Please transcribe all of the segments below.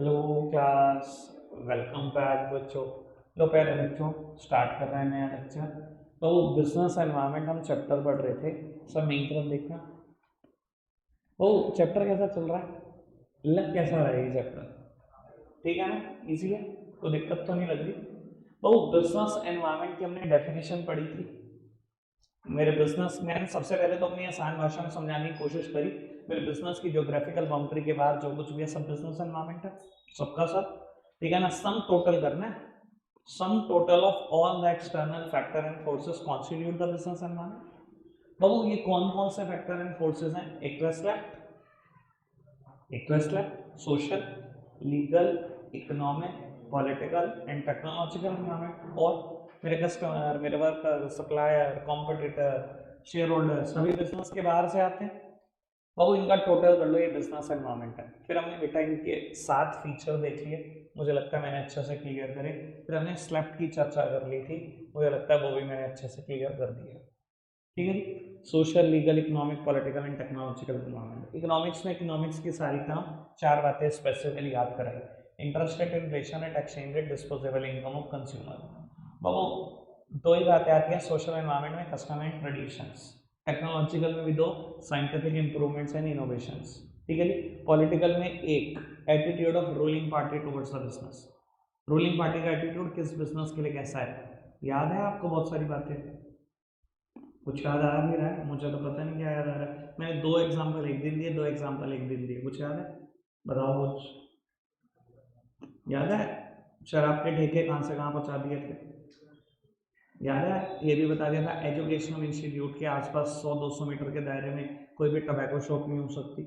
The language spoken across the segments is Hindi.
हेलो क्लास, वेलकम बैक बच्चों। लो पहले बच्चों स्टार्ट कर रहे हैं नया लेक्चर। तो बिजनेस एनवायरनमेंट हम चैप्टर पढ़ रहे थे, सब मेरी तरफ देखना। वो चैप्टर कैसा चल रहा है, लग कैसा रहा है ये चैप्टर? ठीक है ना, इजी है, तो दिक्कत तो नहीं लग रही। वो बिजनेस एनवायरनमेंट की हमने डेफिनेशन पढ़ी थी। मेरे बिजनेस मैंने सबसे पहले तो अपनी आसान भाषा में समझाने की कोशिश करी। मेरे बिजनेस की ज्योग्राफिकल बाउंड्री के बाहर जो कुछ भी है सब बिजनेस एनवायरनमेंट है, सबका सब। ठीक है ना, सम टोटल करना है। Sum total of all the external factor and forces constitute the business environment. बाबू ये कौन कौन से फैक्टर एंड फोर्सेस हैं? इक्वेस्लेट, social, legal, economic, political and technological environment. और मेरे कस्टमर, मेरे worker, supplier, competitor, share holder सभी बिजनेस के बाहर से आते हैं। बाबू इनका टोटल कर लो, ये बिजनेस एनवायरनमेंट है। फिर हमने बेटा इनके 7 फीचर देख लिए, मुझे लगता है मैंने अच्छे से क्लियर करे। फिर हमने स्लेप्ट की चर्चा कर ली थी, मुझे लगता है वो भी मैंने अच्छे से क्लियर कर दिया। ठीक है जी। Social, legal, economic, political and technological environment. Economics में इकोनॉमिक्स की सारी काम 4 बातें स्पेसिफिकली याद कराई। Interest rate, inflation rate, exchange rate, disposable income of consumer. बाबू 2 ही बातें आती हैं सोशल एनवायरनमेंट में, कस्टम एंड ट्रेडिशंस। टेक्नोलॉजिकल में भी 2, साइंटिफिक इंप्रूवमेंट्स एंड इनोवेशंस। ठीक है जी। पॉलिटिकल में 1, attitude of ruling party towards the business. Ruling party का एटीट्यूड किस बिजनेस के लिए कैसा है, याद है आपको बहुत सारी बातें? कुछ याद आ भी रहा है? मुझे तो पता नहीं क्या याद आ रहा है। मैंने 2 एग्जाम्पल एक दिन दिए, 2 एग्जाम्पल एक दिन दिए, कुछ याद है? बताओ कुछ याद है? शराब के ठेके कहाँ से कहाँ पहुँचा दिए थे, याद है? ये भी बता दिया था एजुकेशनल इंस्टीट्यूट के आसपास 100-200 मीटर के दायरे में कोई भी टबैको शॉप नहीं हो सकती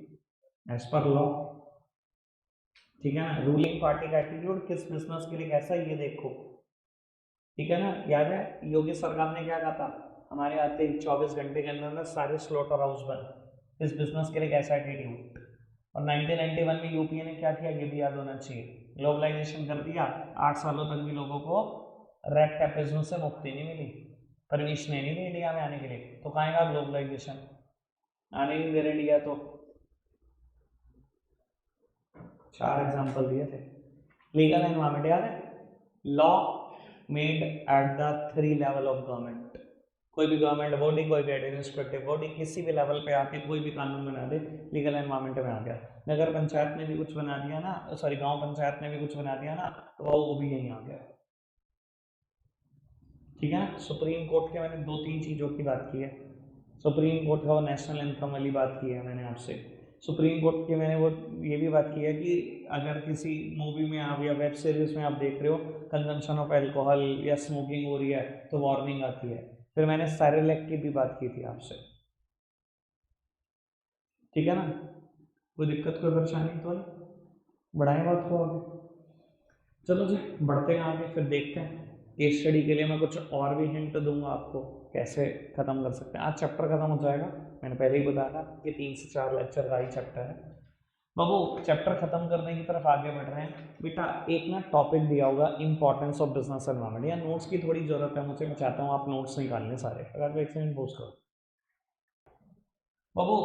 एज पर लॉ। ठीक है ना, रूलिंग पार्टी का एटीट्यूड किस बिजनेस के लिए कैसा है ये देखो। ठीक है ना, याद है योगी सरकार ने क्या कहा था? हमारे आते ही 24 घंटे के अंदर अंदर सारे स्लॉटर हाउस बंद। इस बिजनेस के लिए कैसा एटीट्यूड? और 1991 में यूपीए ने क्या किया ये भी याद होना चाहिए। ग्लोबलाइजेशन कर दिया, 8 सालों तक भी लोगों को रेड टैपेज्म से मुक्ति नहीं मिली, परमिशन नहीं दी इंडिया में आने के लिए। तो कहाँ का ग्लोबलाइजेशन, आने नहीं दे रहे इंडिया। तो 4 एग्जाम्पल दिए थे। लीगल एनवायरमेंट याद है, law made at the 3 level of government. कोई भी गवर्नमेंट बॉडी, कोई भी एडमिनिस्ट्रेटिव बॉडी किसी भी लेवल पे आके कोई भी कानून बना दे, लीगल एनवायरमेंट में आ गया। नगर पंचायत ने भी कुछ बना दिया ना, सॉरी गांव पंचायत ने भी कुछ बना दिया ना, तो वो भी यहीं आ गया। ठीक है ना। सुप्रीम कोर्ट के मैंने 2-3 चीज़ों की बात की है। सुप्रीम कोर्ट का वो नेशनल एंथम वाली बात की है मैंने आपसे। सुप्रीम कोर्ट की मैंने वो ये भी बात की है कि अगर किसी मूवी में आप या वेब सीरीज में आप देख रहे हो कंजम्पशन ऑफ अल्कोहल या स्मोकिंग हो रही है तो वार्निंग आती है। फिर मैंने सेरेलेक की भी बात की थी आपसे। ठीक है ना, कोई दिक्कत कोई परेशानी तो नहीं? बढ़ाएं बात को आगे। चलो जी, बढ़ते हैं आगे, फिर देखते हैं। केस स्टडी के लिए मैं कुछ और भी हिंट दूंगा आपको कैसे ख़त्म कर सकते हैं। आज चैप्टर ख़त्म हो जाएगा, मैंने पहले ही बताया था कि 3 से 4 लेक्चर का ही चैप्टर है। बाबू चैप्टर खत्म करने की तरफ आगे बढ़ रहे हैं। बेटा एक ना टॉपिक दिया होगा इंपॉर्टेंस ऑफ बिजनेस एनवायरनमेंट, या नोट्स की थोड़ी ज़रूरत है मुझे, मैं चाहता हूँ आप नोट्स निकाल लें सारे, अगर तो एक सेकंड पोस्ट करो। बाबू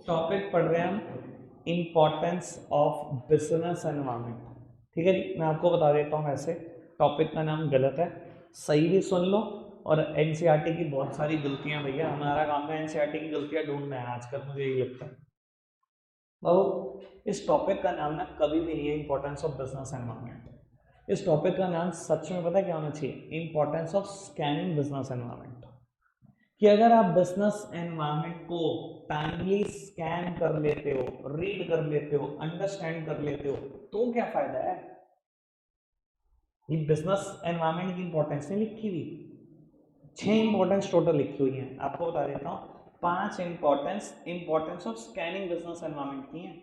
टॉपिक पढ़ रहे हैं हम इंपॉर्टेंस ऑफ बिजनेस एनवायरनमेंट। ठीक है जी, मैं आपको बता देता हूँ ऐसे, टॉपिक का नाम गलत है, सही भी सुन लो। और एनसीईआरटी की बहुत सारी गलतियां, भैया हमारा काम है एनसीईआरटी की गलतियां ढूंढना है आजकल, मुझे यही लगता है। बाबू इस टॉपिक का नाम ना कभी भी नहीं है इंपॉर्टेंस ऑफ बिजनेस एनवायरनमेंट। इस टॉपिक का नाम सच में पता क्या होना चाहिए? Importance of scanning business environment. कि अगर आप बिजनेस एनवायरनमेंट को टाइमली स्कैन कर लेते हो, रीड कर लेते हो, अंडरस्टैंड कर लेते हो, तो क्या फायदा है? ये बिजनेस एनवायरनमेंट की इंपॉर्टेंस नहीं लिखी हुई, 6 इंपॉर्टेंस टोटल लिखी हुई है, आपको बता देता हूँ। 5 importance of scanning business environment की है।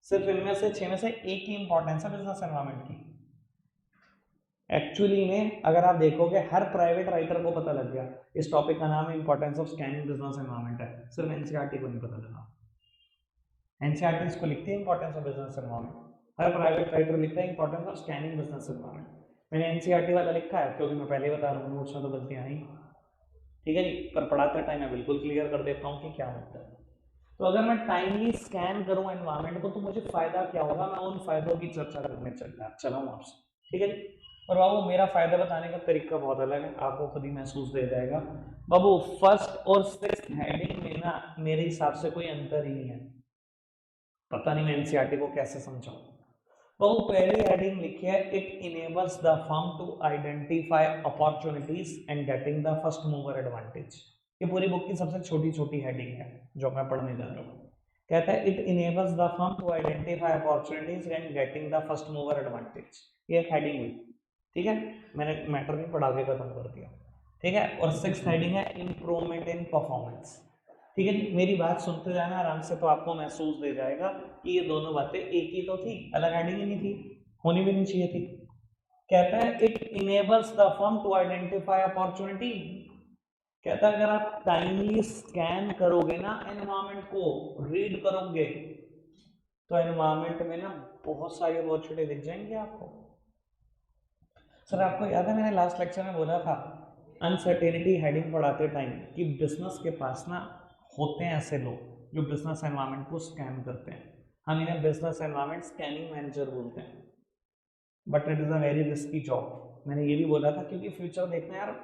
सिर्फ इनमें से 6 में से एक ही इंपॉर्टेंस है बिजनेस एनवायरनमेंट की। एक्चुअली में अगर आप देखोगे हर प्राइवेट राइटर को पता लग गया इस टॉपिक का नाम importance of scanning business environment है, सिर्फ एनसीईआरटी को नहीं पता लगा। एनसीईआरटी इसको लिखती है importance of business environment, her private writer लिखता है importance of scanning business environment. मैंने एनसीईआरटी वाला लिखा है क्योंकि मैं पहले ही बता रहा हूँ नोट्स में तो गलतियाँ आई। ठीक है जी, पर पढ़ाते टाइम मैं बिल्कुल क्लियर कर देता हूँ कि क्या होता है। तो अगर मैं टाइमली स्कैन करूं एनवायरनमेंट को तो मुझे फायदा क्या होगा, मैं उन फायदों की चर्चा करने चला हूं आपसे, ठीक है जी। और बाबू मेरा फायदा बताने का तरीका बहुत अलग है, आपको खुद ही महसूस दे जाएगा। बाबू फर्स्ट और सिक्स्थ हेडिंग में ना मेरे हिसाब से कोई अंतर ही नहीं है, पता नहीं मैं एनसीईआरटी को कैसे समझाऊं। तो पहली हेडिंग लिखी है, it enables the firm to identify opportunities and getting the first mover advantage. ये पूरी बुक की सबसे छोटी छोटी हेडिंग है जो मैं पढ़ने जा रहा हूँ। कहता है it enables the firm to identify opportunities and getting the first mover advantage. ये एक हेडिंग हुई, ठीक है, मैंने मैटर नहीं पढ़ा के खत्म कर दिया, ठीक है। और सिक्स्थ हेडिंग है इम्प्रूवमेंट इन परफॉर्मेंस, ठीक है जी। मेरी बात सुनते जाना आराम से, तो आपको महसूस दे जाएगा कि ये दोनों बातें एक ही तो थी, अलग हेडिंग ही नहीं थी, होनी भी नहीं चाहिए थी। कहता है it enables the firm to identify opportunity. कहता है अगर आप टाइमली स्कैन करोगे ना एनवायरमेंट को, रीड करोगे, तो एनवायरमेंट में ना बहुत सारी अपॉर्चुनिटी दिख जाएंगी आपको। सर आपको याद है मैंने लास्ट लेक्चर में बोला था अनसर्टेनिटी हेडिंग पढ़ाते टाइम कि बिजनेस के पास ना होते हैं ऐसे लोग जो बिजनेस एनवायरनमेंट को स्कैन करते हैं, हम इन्हें बिजनेस एनवायरनमेंट स्कैनिंग मैनेजर बोलते हैं, but it is a very risky job. मैंने ये भी बोला था क्योंकि फ्यूचर देखना यार,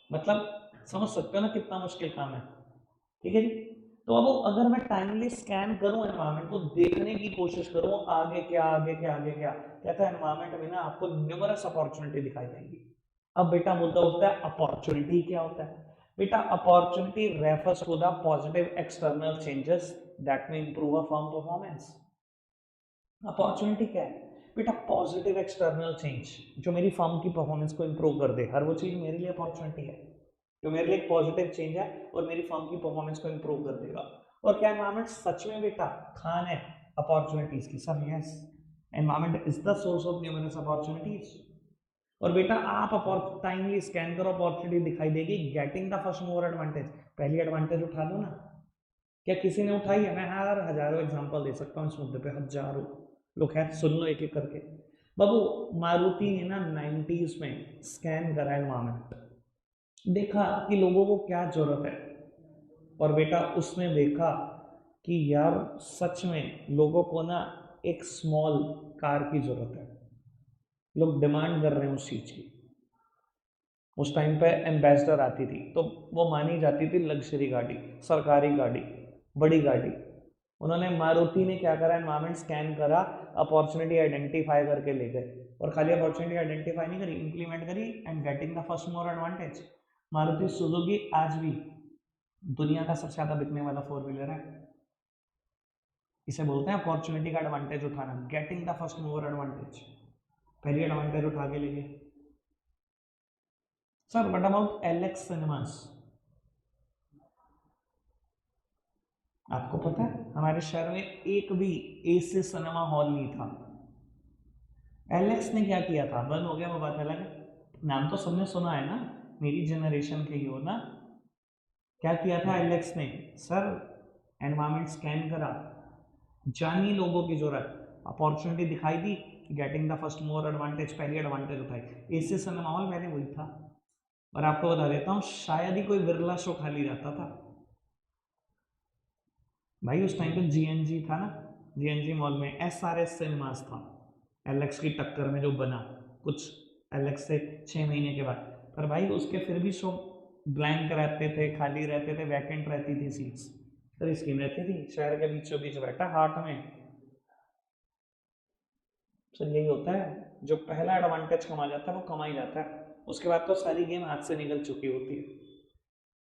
मतलब समझ सकते हो ना कितना मुश्किल काम है, ठीक है जी। तो अब अगर मैं टाइमली स्कैन करूं एनवायरनमेंट को, देखने की कोशिश करूं आगे क्या आगे क्या आगे क्या, कहता है एनवायरनमेंट में ना आपको न्यूमरस अपॉर्चुनिटी दिखाई देंगी। अब बेटा मुद्दा उठता है अपॉर्चुनिटी क्या होता है। बेटा opportunity refers to the positive external changes that may improve a firm performance. Opportunity क्या है बेटा? पॉजिटिव एक्सटर्नल चेंज जो मेरी फर्म की परफॉर्मेंस को इंप्रूव कर दे, हर वो चीज मेरे लिए अपॉर्चुनिटी है जो मेरे लिए एक पॉजिटिव चेंज है और मेरी फर्म की परफॉर्मेंस को इंप्रूव कर देगा। और क्या एनवायरमेंट सच में बेटा खान है अपॉर्चुनिटीज की? Sir yes, environment is the source of numerous opportunities. और बेटा आप टाइमली स्कैन करो, अपॉर्चुनिटी दिखाई देगी, getting the first mover advantage, पहली एडवांटेज उठा लो ना। क्या किसी ने उठाई है? मैं हर हजारों एग्जांपल दे सकता हूँ इस मुद्दे पे, हजारों लोग। खैर सुन लो एक एक करके। बाबू मारुति ने ना 90s में स्कैन करा एनवायरमेंट, देखा कि लोगों को क्या जरूरत है, और बेटा उसने देखा कि यार सच में लोगों को ना एक स्मॉल कार की जरूरत है, लोग डिमांड कर रहे हैं उस चीज की। उस टाइम पे एम्बेसडर आती थी तो वो मानी जाती थी लग्जरी गाड़ी, सरकारी गाड़ी, बड़ी गाड़ी। उन्होंने मारुति ने क्या करा, एनवायरमेंट स्कैन करा, अपॉर्चुनिटी आइडेंटिफाई करके ले गए, और खाली अपॉर्चुनिटी आइडेंटिफाई नहीं करी, इंप्लीमेंट करी and getting the first mover advantage. Maruti Suzuki आज भी दुनिया का सबसे ज्यादा बिकने वाला फोर व्हीलर है। इसे बोलते हैं अपॉर्चुनिटी का एडवांटेज उठाना, getting the first mover advantage, पहली एडवांटेज उठा के लिए। Sir what about Alex cinemas? आपको पता है हमारे शहर में एक भी एसी सिनेमा हॉल नहीं था। एलेक्स ने क्या किया था, बंद हो गया वो बात अलग है, नाम तो सबने सुना है ना, मेरी जनरेशन के ही हो ना। क्या किया था एलेक्स ने? सर एनवायरमेंट स्कैन करा, जानी लोगों की जरूरत, अपॉर्चुनिटी दिखाई दी, getting the first mover advantage, पहली एडवांटेज उठाई। एसी सिनेमा हॉल पहले वही था, और आपको बता देता हूँ शायद ही कोई बिरला शो खाली रहता था भाई। उस टाइम पे जीएनजी था ना, जीएनजी मॉल में एसआरएस सिनेमास था, एलेक्स की टक्कर में जो बना कुछ एलेक्स से 6 महीने के बाद। पर भाई उसके फिर भी शो ब्लैंक रहते थे, खाली रहते थे, वैकेंट रहती थी सीट्स। तो स्कीम रहती थी शहर के बीचों बीच बैठा हाट में। सर यही होता है, जो पहला एडवांटेज कमा जाता है वो कमा ही जाता है, उसके बाद तो सारी गेम हाथ से निकल चुकी होती है।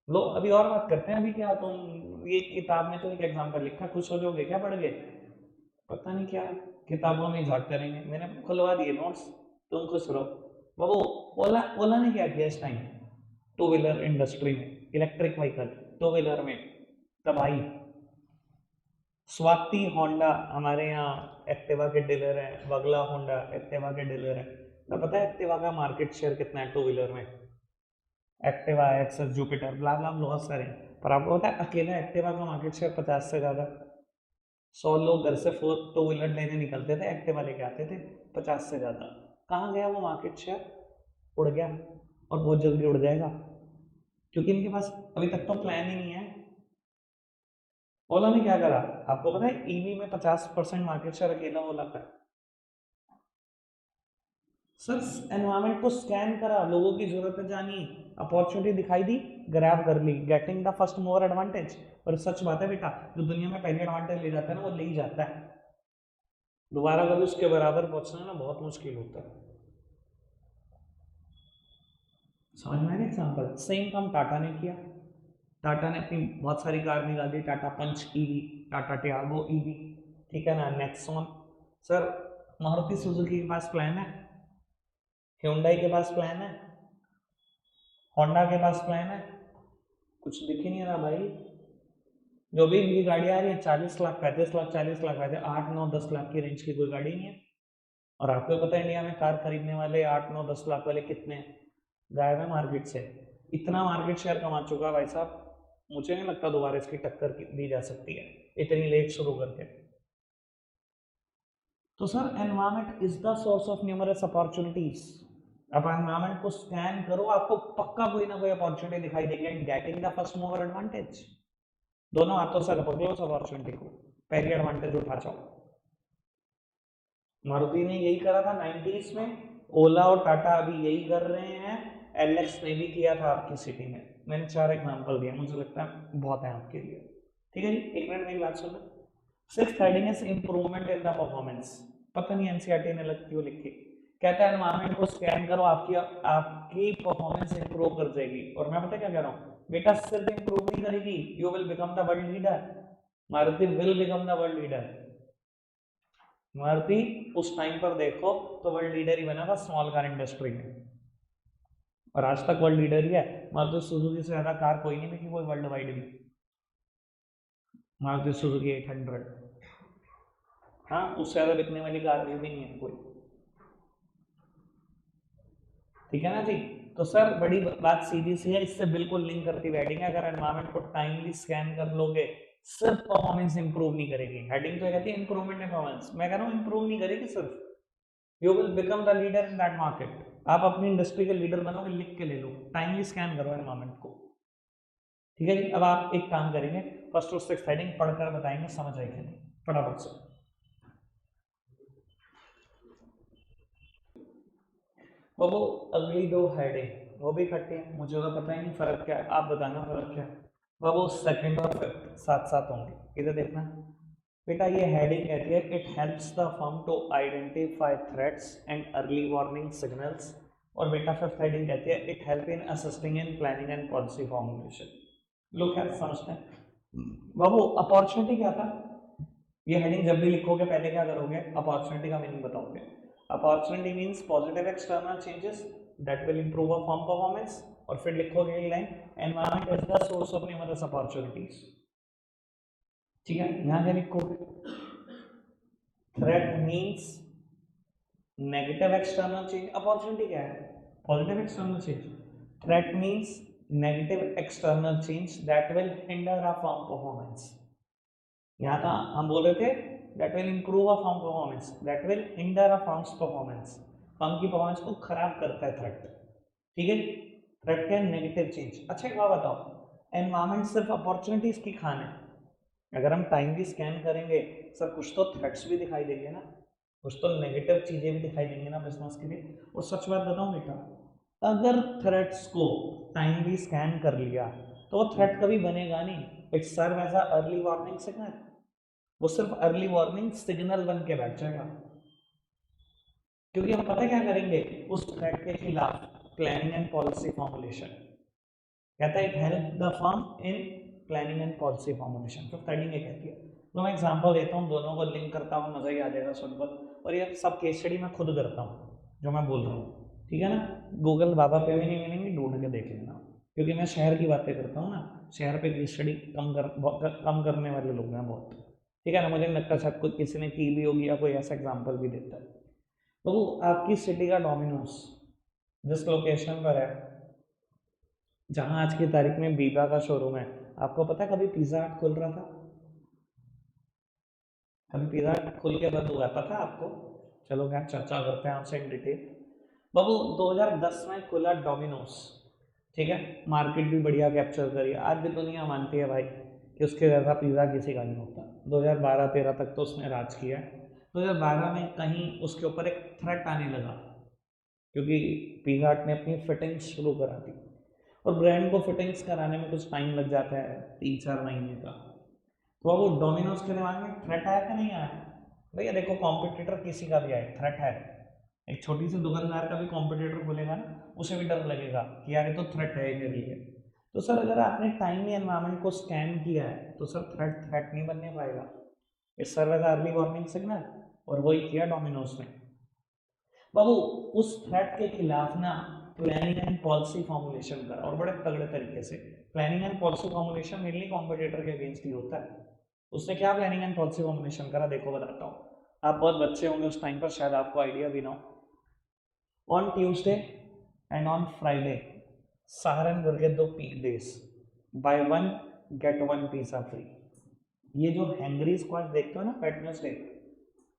लो अभी और बात करते हैं। अभी क्या तुम ये किताब में तो एक एग्जाम्पल लिखा, खुश हो जाओगे क्या पढ़ के? पता नहीं क्या किताबों में झाँकते रहेंगे, मैंने खुलवा दिए नोट्स, तुम खुश रहो। बाबू ओला ओला ने क्या किया इस टाइम टू व्हीलर इंडस्ट्री में, इलेक्ट्रिक व्हीकल टू व्हीलर में तबाही। स्वाति होंडा हमारे यहाँ एक्टिवा के डीलर है, बगला होंडा एक्टिवा के डीलर है। तो पता है एक्टिवा का मार्केट शेयर कितना है टू व्हीलर में? एक्टिवा, एक्सेस, जुपिटर, ब्ला ब्ला बहुत सारे हैं, पर आपको पता है अकेला एक्टिवा का मार्केट शेयर 50 से ज़्यादा। 100 लोग घर से फोर टू व्हीलर लेने निकलते थे, एक्टिवा लेके आते थे, 50 से ज़्यादा। कहाँ गया वो मार्केट शेयर? उड़ गया, और बहुत जल्दी उड़ जाएगा, क्योंकि इनके पास अभी तक तो प्लान ही नहीं है। ओला ने क्या करा, आपको पता है ईवी में 50% मार्केट शेयर अकेला ओला का है। सर एनवायरमेंट को स्कैन करा, लोगों की जरूरतें जानी, अपॉर्चुनिटी दिखाई दी, ग्रैब कर ली, getting the first mover advantage. और सच बात है बेटा, जो दुनिया में पहले एडवांटेज ले जाता है ना वो ले ही जाता है, दोबारा कभी उसके बराबर पहुंचना ना बहुत मुश्किल होता है। समझ में आया एग्जाम्पल? सेम काम टाटा ने किया। टाटा ने अपनी बहुत सारी कार निकाली, Tata punch EV, Tata Tiago EV, ठीक है ना, नेक्सॉन। सर मारुति सुजुकी के पास प्लान है, hyundai के पास प्लान है, होंडा के पास प्लान है, कुछ दिख ही नहीं रहा भाई। जो भी इनकी गाड़ी आ रही है 40 लाख, 35 लाख, 40 लाख, 8 9 10 लाख की रेंज की कोई गाड़ी नहीं है। और आपको पता है इंडिया में कार खरीदने वाले 8 9 10 लाख वाले कितने हैं? गायब है मार्केट से। इतना मार्केट शेयर कमा चुका है भाई साहब, मुझे नहीं लगता दोबारा इसकी टक्कर दी जा सकती है इतनी लेट शुरू करके। तो sir environment is the source of numerous opportunities. अब एनवायरमेंट को स्कैन करो, आपको पक्का कोई ना कोई अपॉर्चुनिटी दिखाई देगी। And getting the first mover advantage, दोनों हाथों से पकड़ो उस अपॉर्चुनिटी को, पहली एडवांटेज उठा जाओ। मारुति ने यही करा था 90s में, ओला और टाटा अभी यही कर रहे हैं, एलेक्स ने भी किया था आपकी सिटी में। मैंने 4 एग्जांपल दिए, मुझे लगता है बहुत है आपके लिए। ठीक है जी, एक मिनट मेरी बात सुनो। Sixth heading is improvement in the performance. पता नहीं एनसीईआरटी ने लगती हो लिखी, कहता है एनवायरमेंट को स्कैन करो, आपकी आपकी परफॉर्मेंस इंप्रूव कर जाएगी। और मैं पता क्या कह रहा हूँ बेटा, सिर्फ इंप्रूव नहीं करेगी, you will become the world leader. Maruti will become the world leader. Maruti उस टाइम पर देखो तो वर्ल्ड लीडर ही बना था स्मॉल कार इंडस्ट्री में, और आज तक वर्ल्ड लीडर ही है। मारुति सुजुकी से ज्यादा कार कोई नहीं बिकी कोई वर्ल्ड वाइड भी। मारुति सुजुकी 800, हाँ उससे ज्यादा बिकने वाली कार भी नहीं है कोई। ठीक है ना जी। तो सर बड़ी बात सीधी सी है, इससे बिल्कुल लिंक करती हेडिंग है। अगर एनवायरमेंट को टाइमली स्कैन कर लोगे, सिर्फ परफॉर्मेंस इंप्रूव नहीं करेगी। हेडिंग तो कहती है इंप्रूवमेंट इन परफॉर्मेंस, मैं कह रहा हूँ इंप्रूव नहीं करेगी सिर्फ, you will become the leader in that market. आप अपनी इंडस्ट्री के लीडर बनोगे, लिख के ले लो, टाइमली स्कैन करो एनवायरमेंट को। ठीक है जी। अब आप एक काम करेंगे, फर्स्ट और सिक्स्थ हेडिंग पढ़कर बताएंगे समझ आई कि नहीं, फटाफट से। वो अगली 2 हेडिंग वो भी खट्टी है, मुझे तो पता ही नहीं फर्क क्या है, आप बताना फर्क क्या है। वो सेकंड और फिफ्थ साथ साथ होंगे, इधर देखना बेटा। ये हेडिंग कहती है it helps the firm to identify threats and early warning signals. और बेटा फिफ्थ हेडिंग कहती है it help in assisting in planning and policy formulation. लोग क्या समझते हैं बाबू, अपॉर्चुनिटी क्या था? ये हेडिंग जब भी लिखोगे पहले क्या करोगे, अपॉर्चुनिटी का मीनिंग बताओगे। Opportunity means positive external changes that will improve a firm performance. और फिर लिखोगे ये line, environment is the source of numerous opportunities. ठीक है, यहां क्या लिखोगे, threat means negative external change, opportunity क्या है, positive external change. Threat means negative external change that will hinder a firm performance. यहाँ था हम बोल रहे थे that will improve a firm performance, that will hinder a firms performance, firm की परफॉर्मेंस को खराब करता है थ्रेट। ठीक है, थ्रेट के नेगेटिव चेंज। अच्छा एक बात बताओ, एनवायरमेंट सिर्फ अपॉर्चुनिटीज की खान है? अगर हम टाइमली स्कैन करेंगे सर कुछ तो थ्रेट्स भी दिखाई देंगे ना, कुछ तो नेगेटिव चीजें भी दिखाई देंगी ना बिजनेस के लिए। और सच बात बताऊं बेटा, अगर थ्रेट्स को टाइमली स्कैन कर लिया तो वो थ्रेट कभी बनेगा नहीं, it serve as a early warning signal. वो सिर्फ अर्ली वार्निंग सिग्नल बन के बैठ जाएगा, क्योंकि हम पता क्या करेंगे उस थ्रेट के खिलाफ, प्लानिंग एंड पॉलिसी फॉर्मुलेशन। कहता है it help the firm in planning and policy formulation. तो थ्रेडिंग ये कहती है। तो मैं एग्जांपल देता हूँ, दोनों को लिंक करता हूँ, मजा ही आ जाएगा सुनकर। और ये सब केस स्टडी मैं खुद करता हूँ जो मैं बोल रहा हूँ, ठीक है ना। गूगल बाबा पे भी नहीं मिलेंगे, ढूंढ के देख लेना, क्योंकि मैं शहर की बातें करता हूँ ना, शहर पे केस स्टडी कम करने वाले लोग हैं बहुत। ठीक है ना, मुझे नहीं लगता शायद कोई किसी ने की भी होगी या कोई ऐसा एग्जाम्पल भी देता है। तो आपकी सिटी का डोमिनोज जिस लोकेशन पर है, जहां आज की तारीख में बीबा का शोरूम है, आपको पता है कभी पिज्जा हट खुल रहा था? कभी पिज्जा हट खुल के बंद हुआ, पता है आपको? चलो मैं चर्चा करते हैं आपसे इन डिटेल। बाबू 2010 में खुला डोमिनोज, ठीक है, मार्केट भी बढ़िया कैप्चर करी, आज भी दुनिया मानती है भाई कि उसके जैसा पिज़्ज़ा किसी का नहीं होता। 2012-13 तक तो उसने राज किया है। 2012 में कहीं उसके ऊपर एक थ्रेट आने लगा क्योंकि पिज़्ज़ा हट ने अपनी फिटिंग्स शुरू करा दी, और ब्रांड को फिटिंग्स कराने में कुछ टाइम लग जाता है, 3-4 महीने का। तो वो डोमिनोज के दिमाग में थ्रेट आया कि नहीं आया? भैया देखो, कॉम्पिटिटर किसी का भी आए, थ्रेट है। एक छोटी सी दुकानदार का भी कॉम्पिटिटर बोलेगा ना, उसे भी डर लगेगा कि यार ये तो थ्रेट है मेरे लिए। तो सर अगर आपने टाइमली एनवायरनमेंट को स्कैन किया है तो सर थ्रेट थ्रेट नहीं बनने पाएगा। इस सर्वे का अर्ली वार्निंग सिग्नल, और वही किया डोमिनोज ने। बाबू उस थ्रेट के खिलाफ ना प्लानिंग एंड पॉलिसी फॉर्मुलेशन करा, और बड़े तगड़े तरीके से। Planning and policy formulation mainly competitor के अगेंस्ट ही होता है। उसने क्या प्लानिंग एंड पॉलिसी फॉर्मुलेशन करा, देखो बताता हूँ। आप बहुत बच्चे होंगे उस टाइम पर, शायद आपको आइडिया भी ना हो। On Tuesday and on Friday Saharanpur के 2 peak days, buy 1 get 1 pizza free. ये जो हैंगरी स्क्वाड देखते हो ना वेडनेसडे,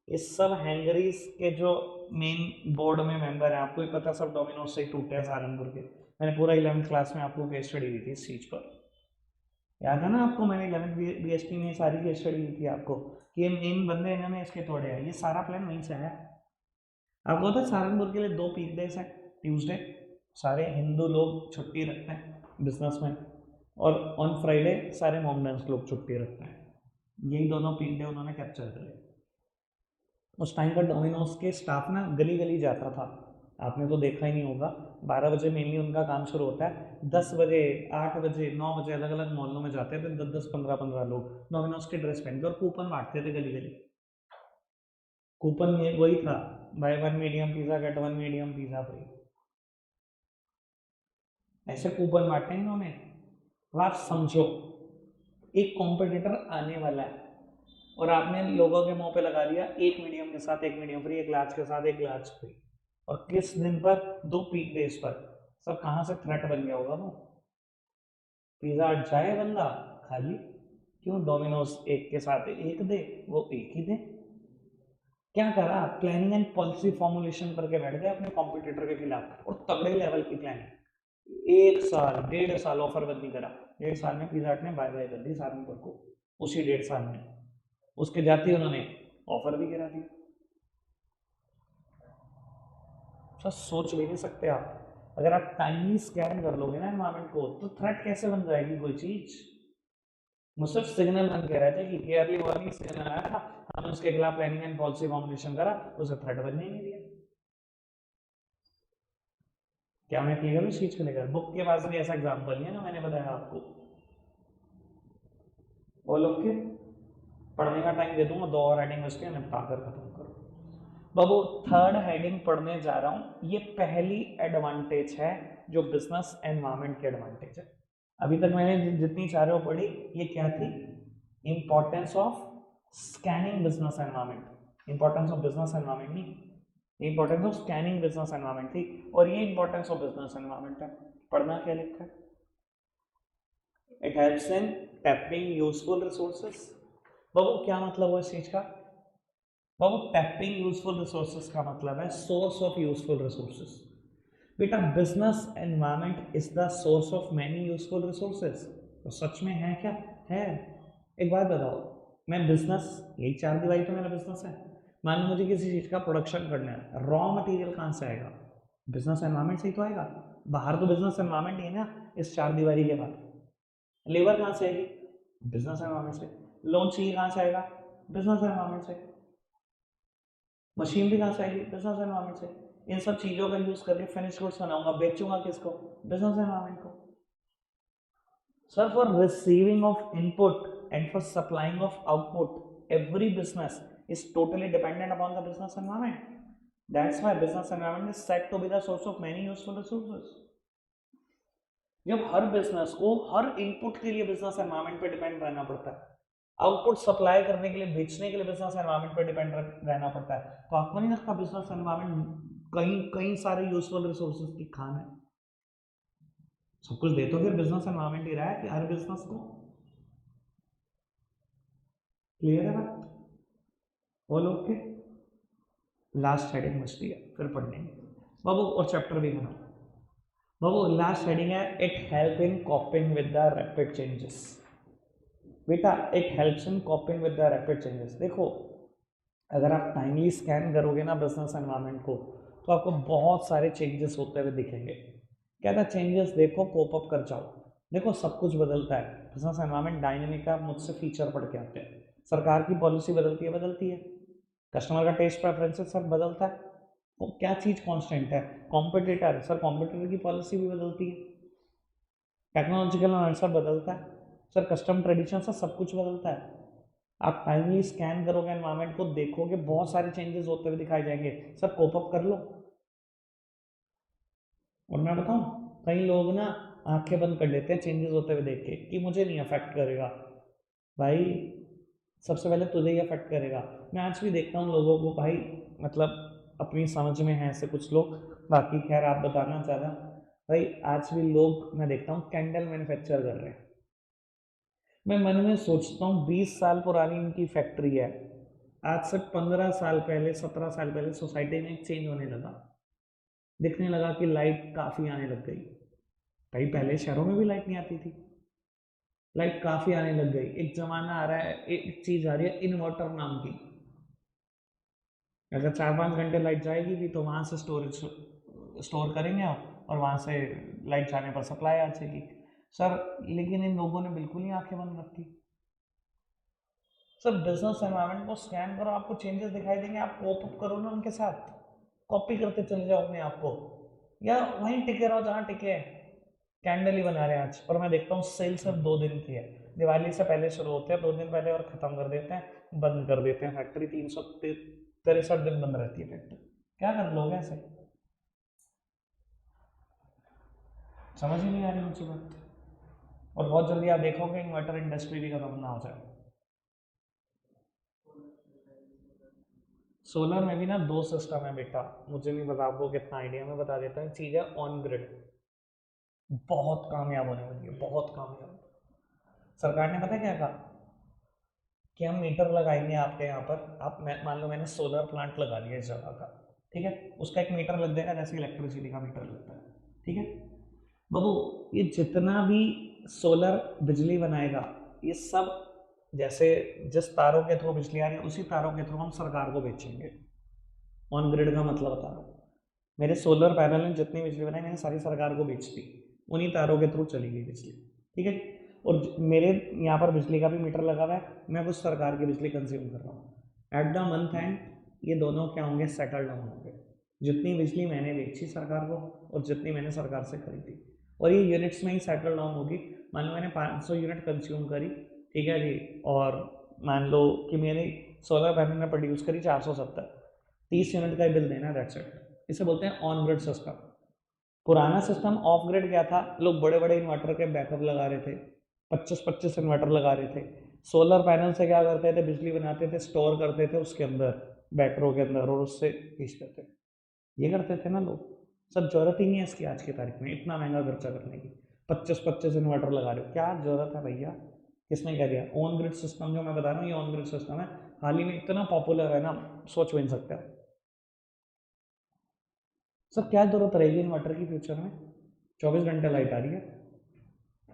ये सब हैंगरीज के जो मेन बोर्ड में मेंबर हैं, आपको ही पता, सब डोमिनोज से ही टूटे हैं सहारनपुर के। मैंने पूरा 11th क्लास में आपको केस स्टडी दी थी इस चीज़ पर, याद है ना आपको? मैंने 11th BST में सारी केस स्टडी दी थी आपको कि ये मेन बंदे इन्होंने इसके तोड़े हैं। ये सारा प्लान वहीं से है। आपको पता है सहारनपुर के लिए 2 पीक डेज हैं। ट्यूसडे सारे हिंदू लोग छुट्टी रखते हैं, बिजनेसमैन, और ऑन फ्राइडे सारे मोमडन्स लोग छुट्टी रखते हैं। यही दोनों पीक डे उन्होंने कैप्चर करे। उस टाइम पर डोमिनोज के स्टाफ ना गली गली जाता था, आपने तो देखा ही नहीं होगा। 12 बजे मेनली उनका काम शुरू होता है, 10 बजे 8 बजे 9 बजे अलग अलग मोहल्लों में जाते थे 10-10 15-15 लोग डोमिनोज के ड्रेस पहन के, और कूपन बांटते थे गली गली। कूपन ये वही था, buy 1 medium pizza get 1 medium pizza free. ऐसे कूपन बांटे इन्होंने। अब आप समझो, एक कॉम्पिटिटर आने वाला है और आपने लोगों के मुंह पे लगा दिया एक मीडियम के साथ एक मीडियम फ्री, एक लार्ज के साथ एक लार्ज फ्री, और किस दिन पर? 2 पीक डेज पर। सब कहाँ से थ्रेट बन गया होगा वो? पिज्जा हट जाए बंदा खाली, क्यों? डोमिनोज एक के साथ एक दे, वो एक ही दे। क्या करा? प्लानिंग एंड पॉलिसी फॉर्मुलेशन करके बैठ गए अपने कॉम्पिटिटर के खिलाफ, और तगड़े लेवल की प्लानिंग। 1 साल 1.5 साल ऑफर बंदी करा। 1.5 साल में पिज्जा हट ने बाय बाय कर दी सहारनपुर को। उसी 1.5 साल में उसके जाते ही उन्होंने ऑफर भी गिरा दिया। सर सोच भी नहीं सकते आप, अगर आप टाइमली स्कैन कर लोगे ना एनवायरमेंट को, तो थ्रेट कैसे बन जाएगी कोई चीज? मुझे सिर्फ सिग्नल बन कह रहा था कि क्लियरली वार्निंग सिग्नल आया था, हमने उसके खिलाफ प्लानिंग एंड पॉलिसी फॉर्मुलेशन करा, उसे थ्रेट बनने ही नहीं दिया। क्या मैं क्लियर हूँ इस चीज को लेकर? बुक के पास भी ऐसा एग्जाम्पल नहीं है ना, मैंने बताया आपको। वो लोग के पढ़ने का टाइम दे दूंगा, 2 और हेडिंग बचती है, निपटा कर खत्म करो। बाबू थर्ड हेडिंग पढ़ने जा रहा हूं, ये पहली एडवांटेज है जो बिजनेस एनवायरनमेंट की एडवांटेज है। अभी तक मैंने जितनी चारों पढ़ी, ये क्या थी? Importance of scanning business environment. Importance of business environment नहीं, importance of scanning business environment थी, और ये इंपॉर्टेंस ऑफ बिजनेस एनवायरनमेंट है। पढ़ना क्या लिखा है? It helps in tapping useful resources. बाबू क्या मतलब हुआ इस चीज का? बाबू टैपिंग यूजफुल रिसोर्सेस का मतलब है सोर्स ऑफ यूजफुल रिसोर्सेस। बेटा business environment is the source of many useful resources. तो सच में है क्या? है। एक बात बताओ, मैं बिजनेस, यही 4 दीवारी तो मेरा बिजनेस है। मान लो मुझे किसी चीज का प्रोडक्शन करना है, रॉ मटेरियल कहाँ से आएगा? बिजनेस एनवायरनमेंट से ही तो आएगा। बाहर तो बिजनेस एनवायरनमेंट ही है ना, इस 4 दीवारी के बाद। लेबर कहाँ से आएगी? बिजनेस एनवायरनमेंट से। लोन चाहिए कहाँ से आएगा? बिजनेस एनवायरनमेंट से। मशीनरी कहाँ से आएगी? बिजनेस एनवायरनमेंट से। इन सब चीज़ों का यूज़ करके फिनिश गुड्स बनाऊंगा, बेचूंगा किसको? बिजनेस एनवायरनमेंट को। Sir for receiving of input and for supplying of output every business is totally dependent upon the business environment. That's why business environment is said to be the source of many useful resources. जब हर बिजनेस को हर इनपुट के लिए बिजनेस एनवायरनमेंट पे डिपेंड रहना पड़ता है, आउटपुट सप्लाई करने के लिए, बेचने के लिए बिजनेस एनवायरनमेंट पे डिपेंड रहना पड़ता है, तो आपको नहीं लगता बिजनेस एनवायरनमेंट कहीं कहीं सारे यूजफुल रिसोर्सेज की खान है? सब कुछ दे तो फिर बिजनेस एनवायरनमेंट ही रहा है कि हर बिजनेस को। क्लियर है बात? बोलो के लास्ट हेडिंग बचती है, फिर पढ़ेंगे बाबू, और चैप्टर भी बना। बाबू लास्ट हेडिंग है, it help in coping with the rapid changes. बेटा it helps in coping with the rapid changes. देखो अगर आप टाइमली स्कैन करोगे ना बिजनेस एनवायरनमेंट को तो आपको बहुत सारे चेंजेस होते हुए दिखेंगे। क्या था चेंजेस, देखो कोप अप कर जाओ। देखो सब कुछ बदलता है, बिजनेस एनवायरनमेंट डायनेमिक का, मुझसे फीचर पढ़ के आते हैं, सरकार की पॉलिसी बदलती है, कस्टमर का टेस्ट प्रेफरेंसेस सब बदलता है। तो क्या चीज़ कांस्टेंट है? कॉम्पिटिटर, सर कॉम्पिटिटर की पॉलिसी भी बदलती है, टेक्नोलॉजिकल आंसर बदलता है, सर कस्टम ट्रेडिशन से सब कुछ बदलता है। आप टाइमली स्कैन करोगे एनवायरनमेंट को, देखोगे बहुत सारे चेंजेस होते हुए दिखाई जाएंगे, सर कोप अप कर लो। और मैं बताऊं, कई लोग ना आंखें बंद कर लेते हैं चेंजेस होते हुए देख के कि मुझे नहीं अफेक्ट करेगा। भाई सबसे पहले तुझे ही अफेक्ट करेगा। मैं आज भी देखता हूँ लोगों को, भाई मतलब अपनी समझ में है ऐसे कुछ लोग, बाकी खैर आप बताना ज़्यादा। भाई आज भी लोग मैं देखता हूँ कैंडल मैन्युफैक्चर कर रहे हैं। मैं मन में सोचता हूँ 20 साल पुरानी इनकी फैक्ट्री है, आज से 15 साल पहले 17 साल पहले सोसाइटी में एक चेंज होने लगा, दिखने लगा कि लाइट काफ़ी आने लग गई। भाई पहले शहरों में भी लाइट नहीं आती थी, लाइट काफ़ी आने लग गई। एक ज़माना आ रहा है, एक चीज़ आ रही है इन्वर्टर नाम की। अगर 4-5 घंटे लाइट जाएगी भी तो वहाँ से स्टोर करेंगे आप, और वहाँ से लाइट जाने पर सप्लाई आ जाएगी। सर लेकिन इन लोगों ने बिल्कुल ही आंखें बंद रखी। सर बिजनेस एनवायरनमेंट को स्कैन करो, आपको चेंजेस दिखाई देंगे, आप कोप अप करो ना उनके साथ, कॉपी करते चले जाओ अपने आप को, या वहीं टिके रहो जहाँ टिके हैं। कैंडल ही बना रहे हैं आज, पर मैं देखता हूँ सेल सिर्फ 2 दिन की है, दिवाली से पहले शुरू होते हैं 2 दिन पहले और ख़त्म कर देते हैं, बंद कर देते हैं फैक्ट्री। 363 दिन बंद रहती है फैक्ट्री। क्या कर लोगे ऐसे? समझ ही नहीं आ रही मुझे बात। और बहुत जल्दी आप देखोगे इन्वर्टर इंडस्ट्री भी खत्म ना हो जाए। सोलर में भी ना 2 सिस्टम है बेटा, मुझे नहीं पता आपको कितना आइडिया, मैं बता देता हूँ। एक चीज़ है ऑन ग्रिड, बहुत कामयाब होने वाली है, बहुत कामयाब। सरकार ने पता है क्या कहा कि हम मीटर लगाएंगे आपके यहाँ पर, आप मान लो मैंने सोलर प्लांट लगा लिया इस जगह का, ठीक है, उसका एक मीटर लग जाएगा जैसे इलेक्ट्रिसिटी का मीटर लगता है, ठीक है बाबू। ये जितना भी सोलर बिजली बनाएगा, ये सब जैसे जिस तारों के थ्रू बिजली आ रही है उसी तारों के थ्रू हम सरकार को बेचेंगे। ऑन ग्रिड का मतलब बता रहा हूँ, मेरे सोलर पैनल ने जितनी बिजली बनाई मैंने सारी सरकार को बेच दी, उन्हीं तारों के थ्रू चली गई बिजली, ठीक है। और मेरे यहाँ पर बिजली का भी मीटर लगा हुआ है, मैं कुछ सरकार की बिजली कंज्यूम कर रहा हूँ। एट द मंथ एंड ये दोनों क्या होंगे, सेटल डाउन होंगे, जितनी बिजली मैंने बेची सरकार को और जितनी मैंने सरकार से खरीदी, और ये यूनिट्स में ही सेटल डाउन होगी। मान लो मैंने 500 यूनिट कंज्यूम करी, ठीक है जी, और मान लो कि मेरे सोलर पैनल ने प्रोड्यूस करी 470, 30 यूनिट का ही बिल देना, दैट्स इट। इसे बोलते हैं ऑन ग्रिड सिस्टम। पुराना सिस्टम ऑफ ग्रिड क्या था, लोग बड़े बड़े इन्वर्टर के बैकअप लगा रहे थे, 25-25 इन्वर्टर लगा रहे थे, सोलर पैनल से क्या करते थे, बिजली बनाते थे, स्टोर करते थे उसके अंदर, बैटरों के अंदर, और उससे खींचते थे। ये करते थे ना लोग। सब जरूरत ही नहीं है इसकी आज की तारीख में इतना महंगा खर्चा करने की। 25-25 इन्वर्टर लगा रहे हो, क्या जरूरत है भैया? किसने कह दिया? ऑन ग्रिड सिस्टम जो मैं बता रहा हूँ ये ऑन ग्रिड सिस्टम है, हाल ही में इतना पॉपुलर है ना, सोच भी नहीं सकते हो। सर क्या जरूरत रहेगी इन्वर्टर की फ्यूचर में? 24 घंटे लाइट आ रही है,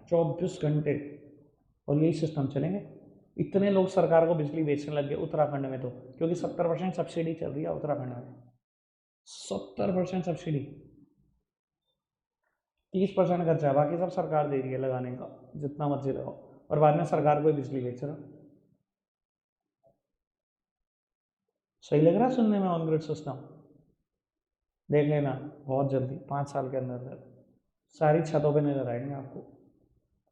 24 घंटे, और यही सिस्टम चलेंगे। इतने लोग सरकार को बिजली बेचने लग गए उत्तराखंड में, तो क्योंकि 70% सब्सिडी चल रही है उत्तराखंड में, 70% सब्सिडी, 30% खर्चा है, बाकी सब सरकार दे रही है लगाने का, जितना मर्जी लगाओ, और बाद में सरकार को ही बिजली बेच रहा। सही लग रहा है सुनने में ऑन ग्रिड सिस्टम? देख लेना बहुत जल्दी 5 साल के अंदर अंदर सारी छतों पे नजर आएंगे आपको,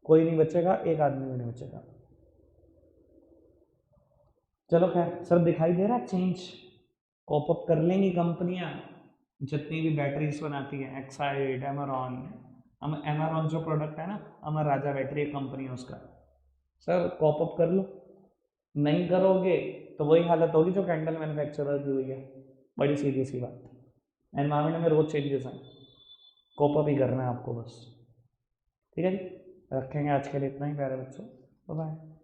कोई नहीं बचेगा, एक आदमी भी नहीं बचेगा। चलो खैर सर, दिखाई दे रहा है चेंज, कॉप अप कर लेंगी कंपनियां, जितनी भी बैटरीज बनाती हैं, एक्साइड, एमरॉन। एमरॉन जो प्रोडक्ट है ना, अमर राजा बैटरी एक कंपनी है उसका, सर कॉप अप कर लो। नहीं करोगे तो वही हालत होगी जो कैंडल मैन्युफैक्चरर की हुई है, बड़ी सीधी सी बात। एनवायरमेंट में रोज चेंजेस हैं, कॉप अप ही करना है आपको बस। ठीक है जी, रखेंगे आज के लिए इतना ही प्यारे बच्चों, बाय बाय।